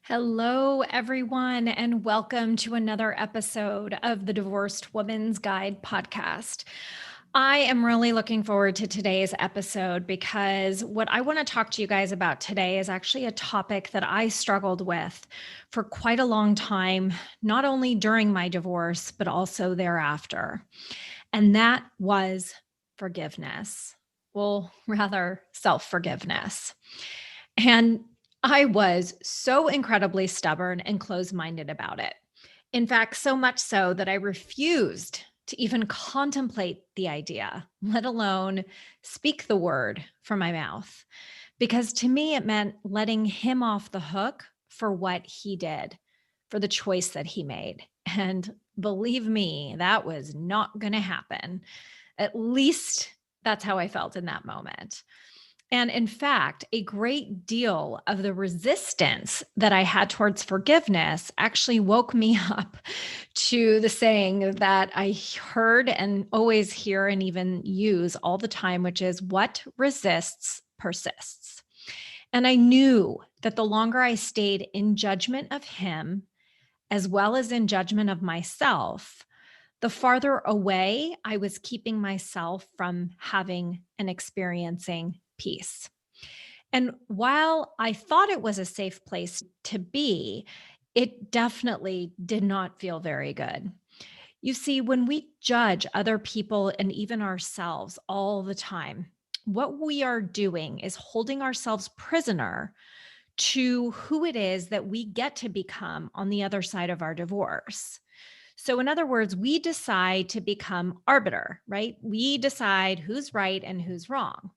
Hello, everyone, and welcome to another episode of the Divorced Woman's Guide podcast. I am really looking forward to today's episode because what I want to talk to you guys about today is actually a topic that I struggled with for quite a long time, not only during my divorce, but also thereafter. And that was forgiveness. Well, rather, self forgiveness. And I was so incredibly stubborn and closed minded about it. In fact, so much so that I refused to even contemplate the idea, let alone speak the word from my mouth. Because to me, it meant letting him off the hook for what he did, for the choice that he made. And believe me, that was not going to happen. At least that's how I felt in that moment. And in fact, a great deal of the resistance that I had towards forgiveness actually woke me up to the saying that I heard and always hear and even use all the time, which is what resists persists. And I knew that the longer I stayed in judgment of him, as well as in judgment of myself, the farther away I was keeping myself from having and experiencing peace. And while I thought it was a safe place to be, it definitely did not feel very good. You see, when we judge other people and even ourselves all the time, what we are doing is holding ourselves prisoner to who it is that we get to become on the other side of our divorce. So, in other words, we decide to become arbiter, right? We decide who's right and who's wrong.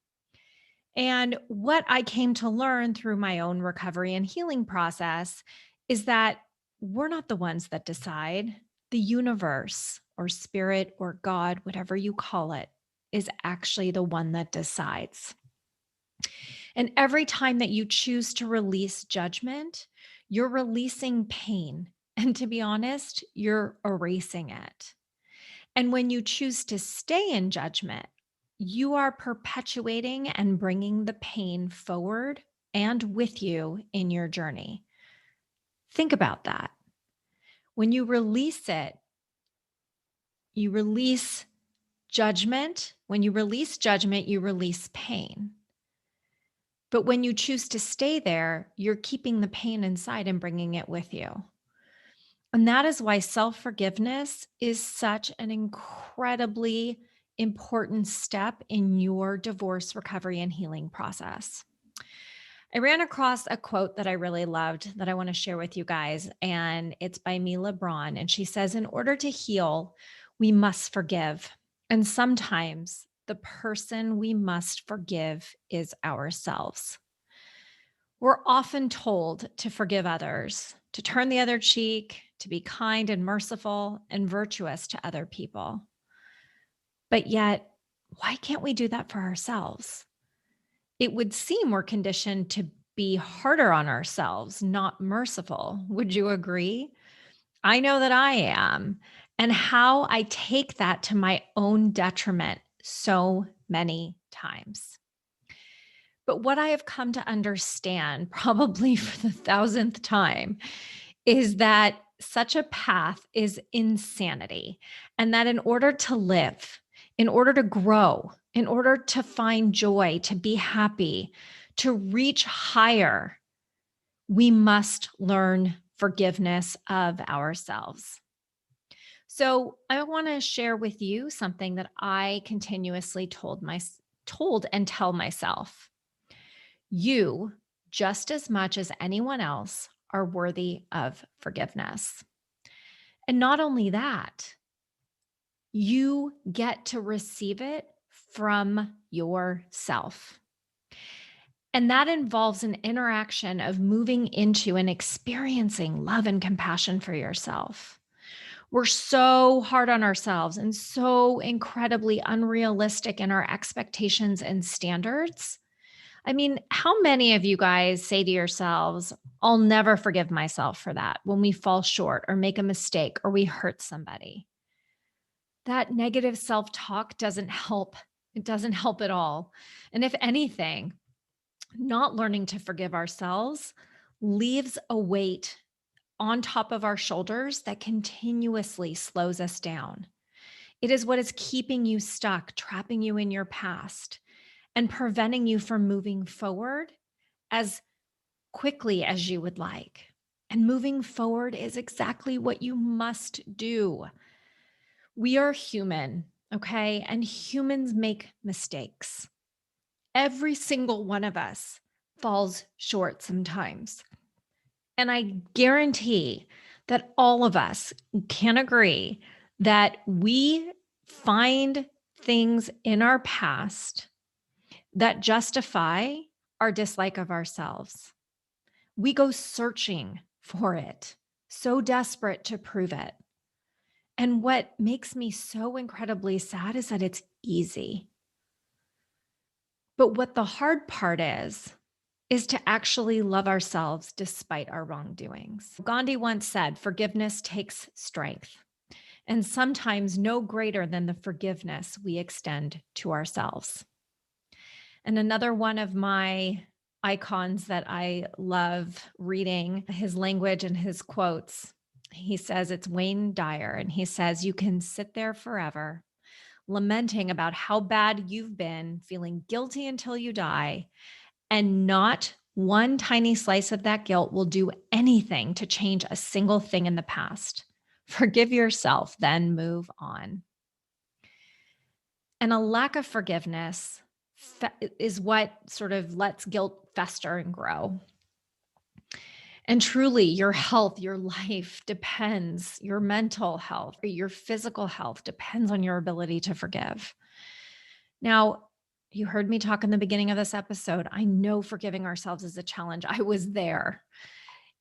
And what I came to learn through my own recovery and healing process is that we're not the ones that decide. The universe or spirit or God, whatever you call it, is actually the one that decides. And every time that you choose to release judgment, you're releasing pain. And to be honest, you're erasing it. And when you choose to stay in judgment, you are perpetuating and bringing the pain forward and with you in your journey. Think about that. When you release it, you release judgment. When you release judgment, you release pain. But when you choose to stay there, you're keeping the pain inside and bringing it with you. And that is why self forgiveness is such an incredibly important step in your divorce recovery and healing process. I ran across a quote that I really loved that I want to share with you guys, and it's by Mila Braun. And she says, in order to heal, we must forgive. And sometimes the person we must forgive is ourselves. We're often told to forgive others, to turn the other cheek, to be kind and merciful and virtuous to other people. But yet, why can't we do that for ourselves? It would seem we're conditioned to be harder on ourselves, not merciful. Would you agree? I know that I am, and how I take that to my own detriment so many times. But what I have come to understand, probably for the thousandth time, is that such a path is insanity. And that in order to live, in order to grow, in order to find joy, to be happy, to reach higher, we must learn forgiveness of ourselves. So I want to share with you something that I continuously told and tell myself. You, just as much as anyone else, are worthy of forgiveness. And not only that, you get to receive it from yourself. And that involves an interaction of moving into and experiencing love and compassion for yourself. We're so hard on ourselves and so incredibly unrealistic in our expectations and standards. I mean, how many of you guys say to yourselves, I'll never forgive myself for that when we fall short or make a mistake or we hurt somebody? That negative self talk doesn't help. It doesn't help at all. And if anything, not learning to forgive ourselves leaves a weight on top of our shoulders that continuously slows us down. It is what is keeping you stuck, trapping you in your past, and preventing you from moving forward as quickly as you would like. And moving forward is exactly what you must do. We are human, okay? And humans make mistakes. Every single one of us falls short sometimes. And I guarantee that all of us can agree that we find things in our past that justify our dislike of ourselves. We go searching for it, so desperate to prove it. And what makes me so incredibly sad is that it's easy. But what the hard part is to actually love ourselves despite our wrongdoings. Gandhi once said, forgiveness takes strength, and sometimes no greater than the forgiveness we extend to ourselves. And another one of my icons that I love reading his language and his quotes, he says it's Wayne Dyer, and he says, you can sit there forever lamenting about how bad you've been, feeling guilty until you die, and not one tiny slice of that guilt will do anything to change a single thing in the past. Forgive yourself, then move on. And a lack of forgiveness is what sort of lets guilt fester and grow. And truly, your health, your life depends, your mental health, your physical health depends on your ability to forgive. Now, you heard me talk in the beginning of this episode. I know forgiving ourselves is a challenge. I was there.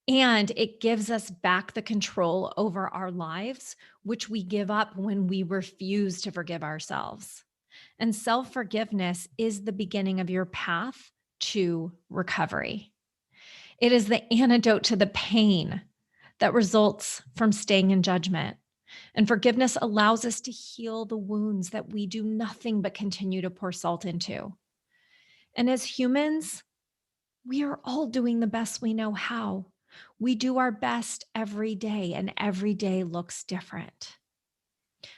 And it gives us back the control over our lives, which we give up when we refuse to forgive ourselves. And self forgiveness is the beginning of your path to recovery. It is the antidote to the pain that results from staying in judgment. And forgiveness allows us to heal the wounds that we do nothing but continue to pour salt into. And as humans, we are all doing the best we know how. We do our best every day, and every day looks different.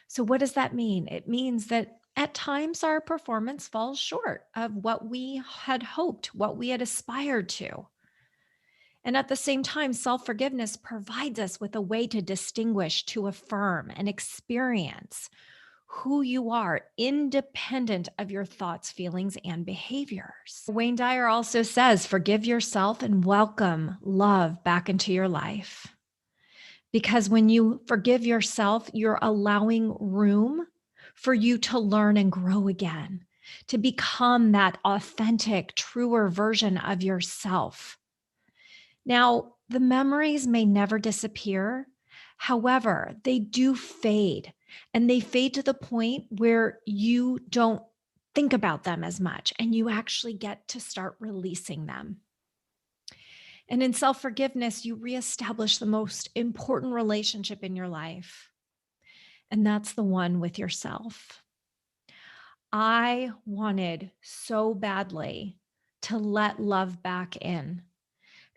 So, what does that mean? It means that at times our performance falls short of what we had hoped, what we had aspired to. And at the same time, self forgiveness provides us with a way to distinguish, to affirm, and experience who you are, independent of your thoughts, feelings, and behaviors. Wayne Dyer also says, forgive yourself and welcome love back into your life. Because when you forgive yourself, you're allowing room for you to learn and grow again, to become that authentic, truer version of yourself. Now, the memories may never disappear. However, they do fade, and they fade to the point where you don't think about them as much and you actually get to start releasing them. And in self forgiveness, you reestablish the most important relationship in your life, and that's the one with yourself. I wanted so badly to let love back in.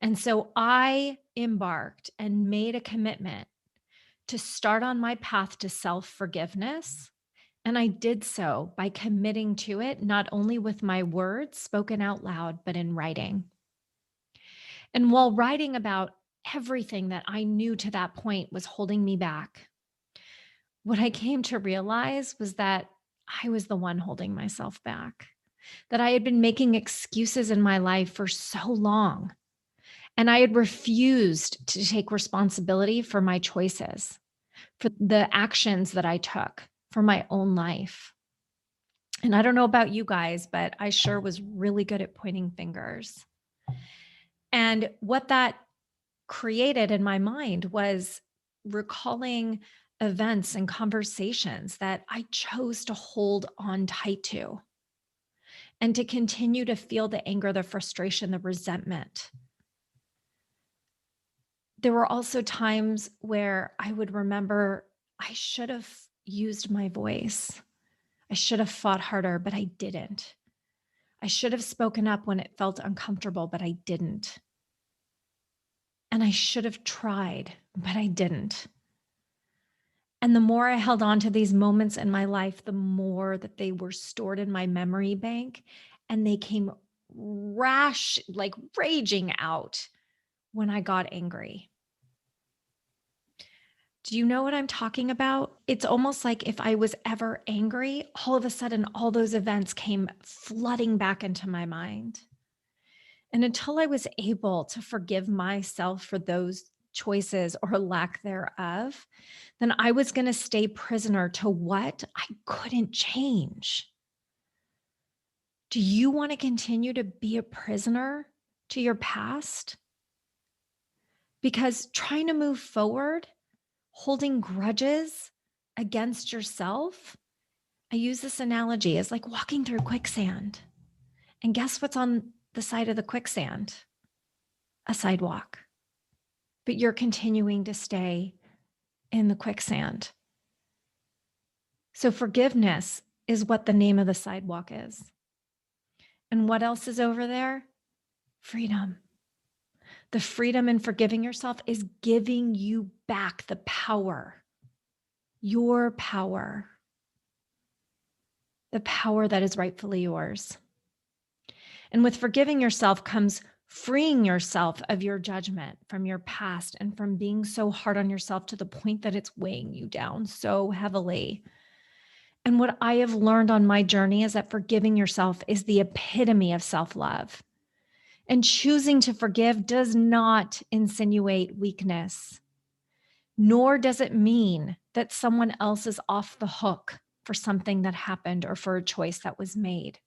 And so I embarked and made a commitment to start on my path to self forgiveness. And I did so by committing to it, not only with my words spoken out loud, but in writing. And while writing about everything that I knew to that point was holding me back, what I came to realize was that I was the one holding myself back, that I had been making excuses in my life for so long. And I had refused to take responsibility for my choices, for the actions that I took, for my own life. And I don't know about you guys, but I sure was really good at pointing fingers. And what that created in my mind was recalling events and conversations that I chose to hold on tight to and to continue to feel the anger, the frustration, the resentment. There were also times where I would remember I should have used my voice. I should have fought harder, but I didn't. I should have spoken up when it felt uncomfortable, but I didn't. And I should have tried, but I didn't. And the more I held on to these moments in my life, the more that they were stored in my memory bank and they came like raging out when I got angry. Do you know what I'm talking about? It's almost like if I was ever angry, all of a sudden, all those events came flooding back into my mind. And until I was able to forgive myself for those choices or lack thereof, then I was going to stay prisoner to what I couldn't change. Do you want to continue to be a prisoner to your past? Because trying to move forward, holding grudges against yourself, I use this analogy as like walking through quicksand. And guess what's on the side of the quicksand? A sidewalk. But you're continuing to stay in the quicksand. So forgiveness is what the name of the sidewalk is. And what else is over there? Freedom. The freedom in forgiving yourself is giving you back the power, your power, the power that is rightfully yours. And with forgiving yourself comes freeing yourself of your judgment from your past and from being so hard on yourself to the point that it's weighing you down so heavily. And what I have learned on my journey is that forgiving yourself is the epitome of self-love. And choosing to forgive does not insinuate weakness, nor does it mean that someone else is off the hook for something that happened or for a choice that was made.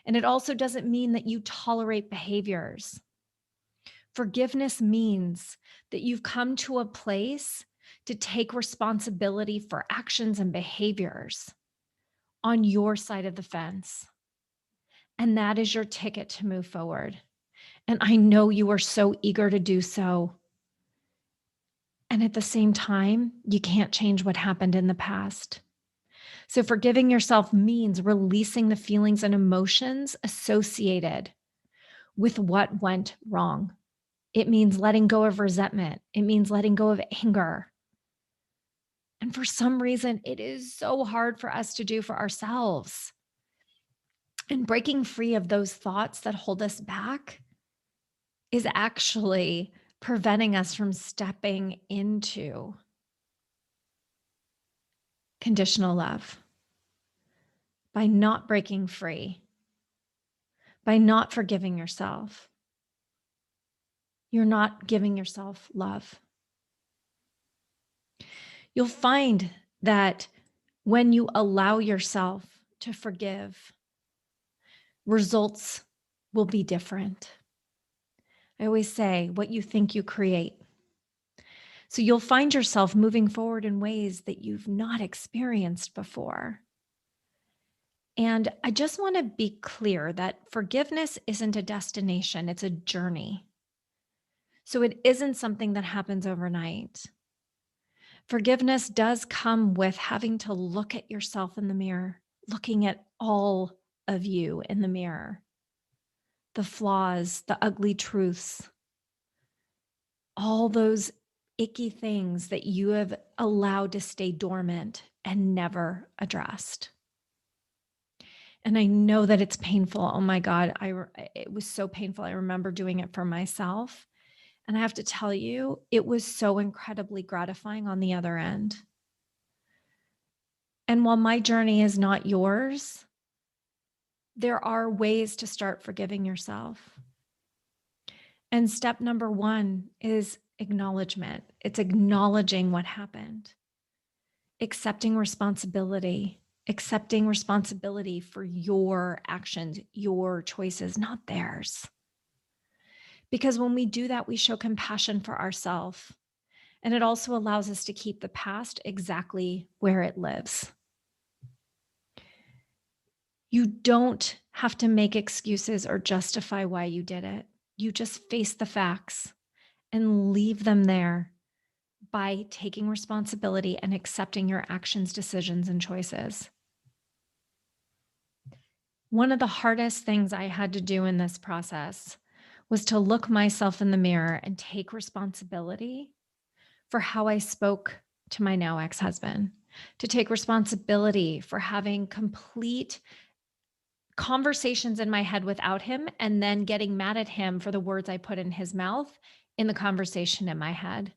And it also doesn't mean that you tolerate behaviors. Forgiveness means that you've come to a place to take responsibility for actions and behaviors on your side of the fence. And that is your ticket to move forward. And I know you are so eager to do so. And at the same time, you can't change what happened in the past. So forgiving yourself means releasing the feelings and emotions associated with what went wrong. It means letting go of resentment. It means letting go of anger. And for some reason, it is so hard for us to do for ourselves. And breaking free of those thoughts that hold us back is actually preventing us from stepping into conditional love. By not breaking free, by not forgiving yourself, you're not giving yourself love. You'll find that when you allow yourself to forgive, results will be different. I always say, what you think you create. So you'll find yourself moving forward in ways that you've not experienced before. And I just want to be clear that forgiveness isn't a destination, it's a journey. So it isn't something that happens overnight. Forgiveness does come with having to look at yourself in the mirror, looking at all of you in the mirror, the flaws, the ugly truths, all those icky things that you have allowed to stay dormant and never addressed. And I know that it's painful. Oh my God, it was so painful. I remember doing it for myself. And I have to tell you, it was so incredibly gratifying on the other end. And while my journey is not yours, there are ways to start forgiving yourself. And step number one is acknowledgement. It's acknowledging what happened, accepting responsibility for your actions, your choices, not theirs. Because when we do that, we show compassion for ourselves. And it also allows us to keep the past exactly where it lives. You don't have to make excuses or justify why you did it. You just face the facts and leave them there by taking responsibility and accepting your actions, decisions, and choices. One of the hardest things I had to do in this process was to look myself in the mirror and take responsibility for how I spoke to my now ex-husband, to take responsibility for having complete conversations in my head without him and then getting mad at him for the words I put in his mouth in the conversation in my head.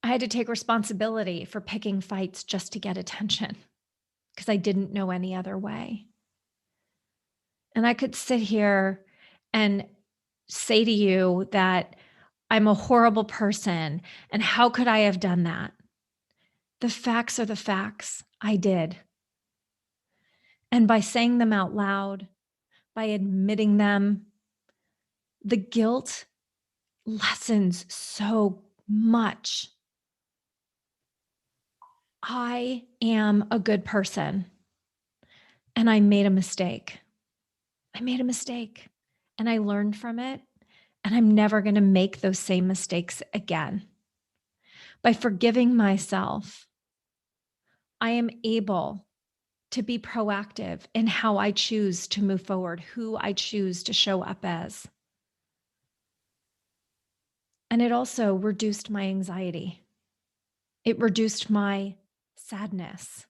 I had to take responsibility for picking fights just to get attention because I didn't know any other way. And I could sit here and say to you that I'm a horrible person and how could I have done that? The facts are the facts. I did. And by saying them out loud, by admitting them, the guilt lessens so much. I am a good person and I made a mistake. I made a mistake and I learned from it, and I'm never going to make those same mistakes again. By forgiving myself, I am able to be proactive in how I choose to move forward, who I choose to show up as. And it also reduced my anxiety. It reduced my sadness.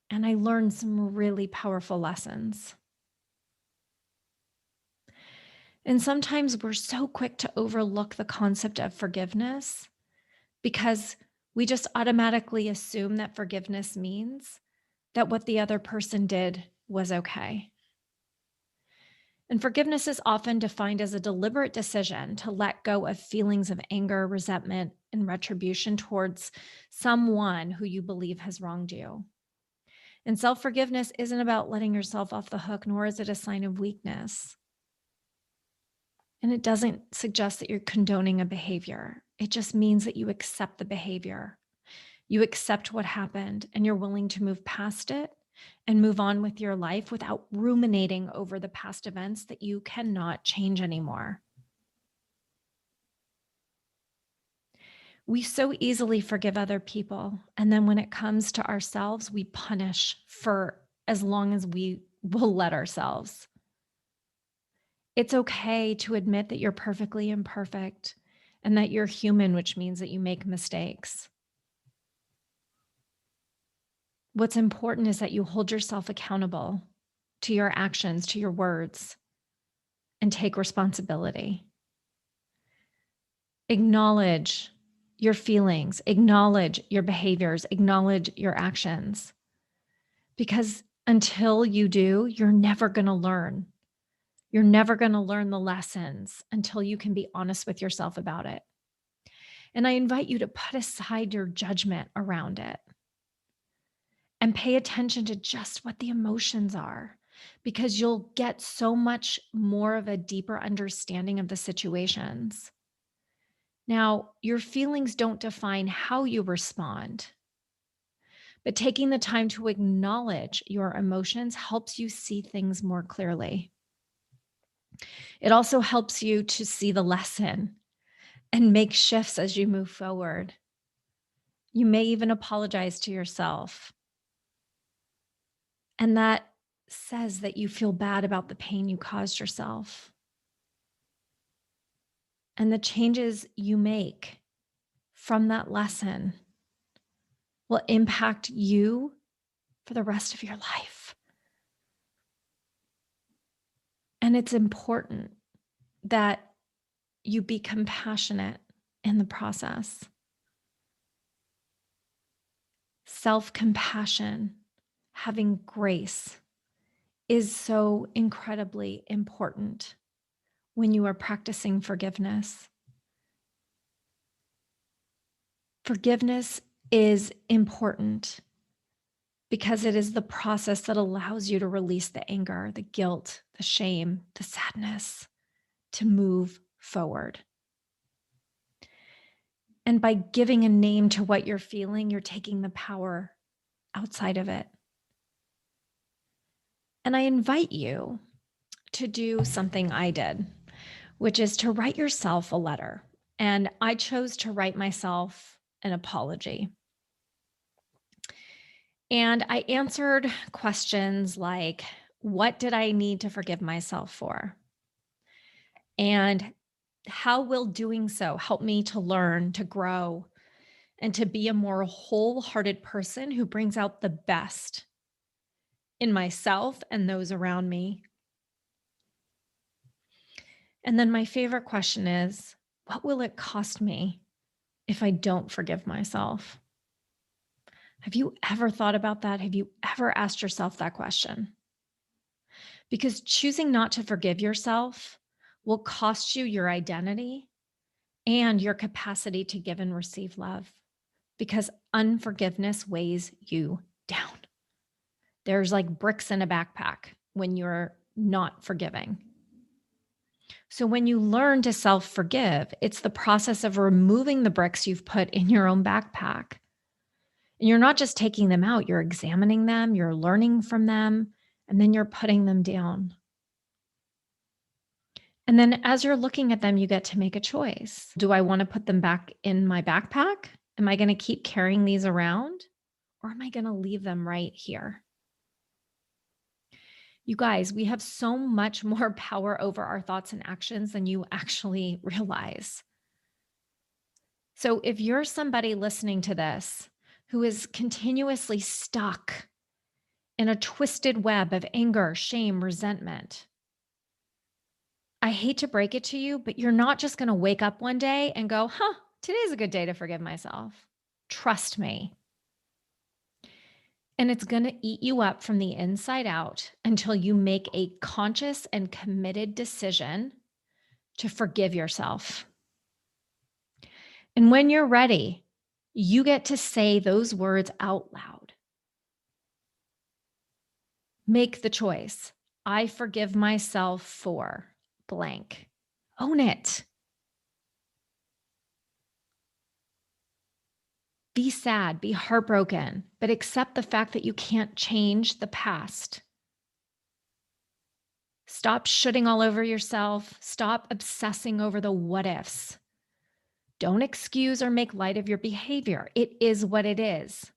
And I learned some really powerful lessons. And sometimes we're so quick to overlook the concept of forgiveness because we just automatically assume that forgiveness means that what the other person did was okay. And forgiveness is often defined as a deliberate decision to let go of feelings of anger, resentment, and retribution towards someone who you believe has wronged you. And self forgiveness isn't about letting yourself off the hook, nor is it a sign of weakness. And it doesn't suggest that you're condoning a behavior. It just means that you accept the behavior. You accept what happened and you're willing to move past it and move on with your life without ruminating over the past events that you cannot change anymore. We so easily forgive other people. And then when it comes to ourselves, we punish for as long as we will let ourselves. It's okay to admit that you're perfectly imperfect and that you're human, which means that you make mistakes. What's important is that you hold yourself accountable to your actions, to your words, and take responsibility. Acknowledge your feelings, acknowledge your behaviors, acknowledge your actions. Because until you do, you're never going to learn. You're never going to learn the lessons until you can be honest with yourself about it. And I invite you to put aside your judgment around it and pay attention to just what the emotions are, because you'll get so much more of a deeper understanding of the situations. Now, your feelings don't define how you respond, but taking the time to acknowledge your emotions helps you see things more clearly. It also helps you to see the lesson and make shifts as you move forward. You may even apologize to yourself. And that says that you feel bad about the pain you caused yourself. And the changes you make from that lesson will impact you for the rest of your life. And it's important that you be compassionate in the process. Self-compassion, having grace, is so incredibly important when you are practicing forgiveness. Forgiveness is important because it is the process that allows you to release the anger, the guilt, the shame, the sadness, to move forward. And by giving a name to what you're feeling, you're taking the power outside of it. And I invite you to do something I did, which is to write yourself a letter. And I chose to write myself an apology. And I answered questions like, What did I need to forgive myself for? And how will doing so help me to learn, to grow, and to be a more wholehearted person who brings out the best in myself and those around me? And then my favorite question is, what will it cost me if I don't forgive myself? Have you ever thought about that? Have you ever asked yourself that question? Because choosing not to forgive yourself will cost you your identity and your capacity to give and receive love, because unforgiveness weighs you down. There's like bricks in a backpack when you're not forgiving. So, when you learn to self forgive, it's the process of removing the bricks you've put in your own backpack. And you're not just taking them out, you're examining them, you're learning from them, and then you're putting them down. And then as you're looking at them, you get to make a choice. Do I want to put them back in my backpack? Am I going to keep carrying these around? Or am I going to leave them right here? You guys, we have so much more power over our thoughts and actions than you actually realize. So if you're somebody listening to this who is continuously stuck in a twisted web of anger, shame, resentment, I hate to break it to you, but you're not just going to wake up one day and go, today's a good day to forgive myself. Trust me. And it's going to eat you up from the inside out until you make a conscious and committed decision to forgive yourself. And when you're ready, you get to say those words out loud. Make the choice. I forgive myself for blank. Own it. Be sad, be heartbroken, but accept the fact that you can't change the past. Stop shitting all over yourself. Stop obsessing over the what ifs. Don't excuse or make light of your behavior. It is what it is.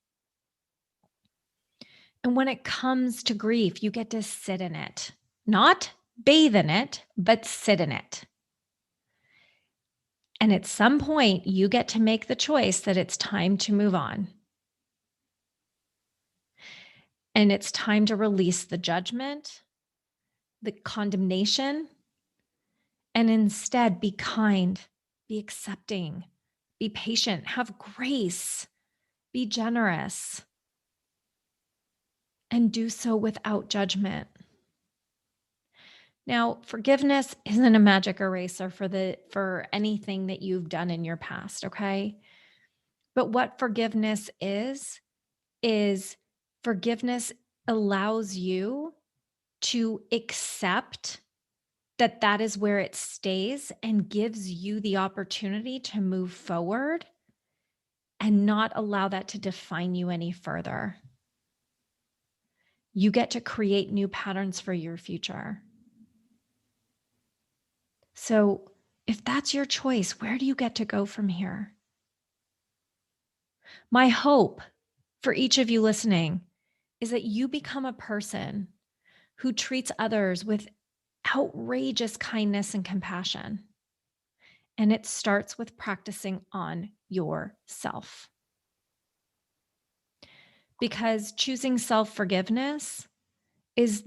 And when it comes to grief, you get to sit in it, not bathe in it, but sit in it. And at some point, you get to make the choice that it's time to move on. And it's time to release the judgment, the condemnation, and instead be kind, be accepting, be patient, have grace, be generous, and do so without judgment. Now, forgiveness isn't a magic eraser for anything that you've done in your past, okay? But what forgiveness is forgiveness allows you to accept that that is where it stays and gives you the opportunity to move forward and not allow that to define you any further. You get to create new patterns for your future. So, if that's your choice, where do you get to go from here? My hope for each of you listening is that you become a person who treats others with outrageous kindness and compassion. And it starts with practicing on yourself. Because choosing self-forgiveness is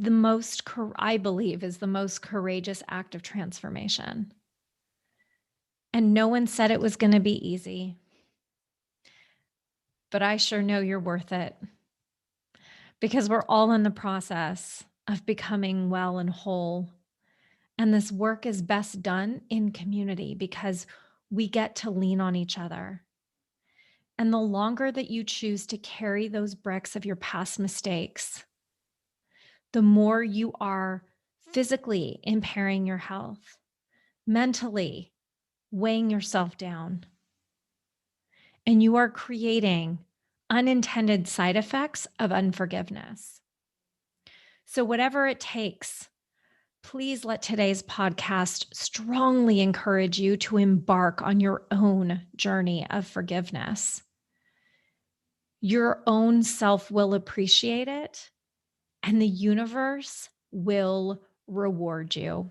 I believe, is the most courageous act of transformation. And no one said it was going to be easy. But I sure know you're worth it. Because we're all in the process of becoming well and whole. And this work is best done in community because we get to lean on each other. And the longer that you choose to carry those bricks of your past mistakes, the more you are physically impairing your health, mentally weighing yourself down, and you are creating unintended side effects of unforgiveness. So, whatever it takes, please let today's podcast strongly encourage you to embark on your own journey of forgiveness. Your own self will appreciate it, and the universe will reward you.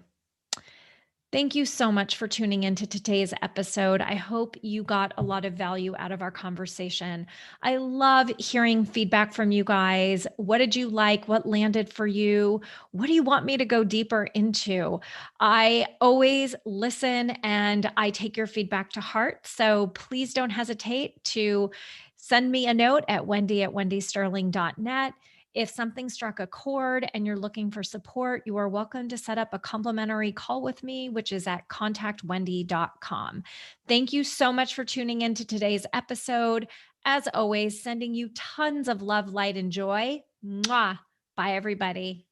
Thank you so much for tuning into today's episode. I hope you got a lot of value out of our conversation. I love hearing feedback from you guys. What did you like? What landed for you? What do you want me to go deeper into? I always listen and I take your feedback to heart. So please don't hesitate to send me a note at wendy@wendysterling.net. If something struck a chord and you're looking for support, you are welcome to set up a complimentary call with me, which is at contactwendy.com. Thank you so much for tuning in to today's episode. As always, sending you tons of love, light, and joy. Mwah. Bye, everybody.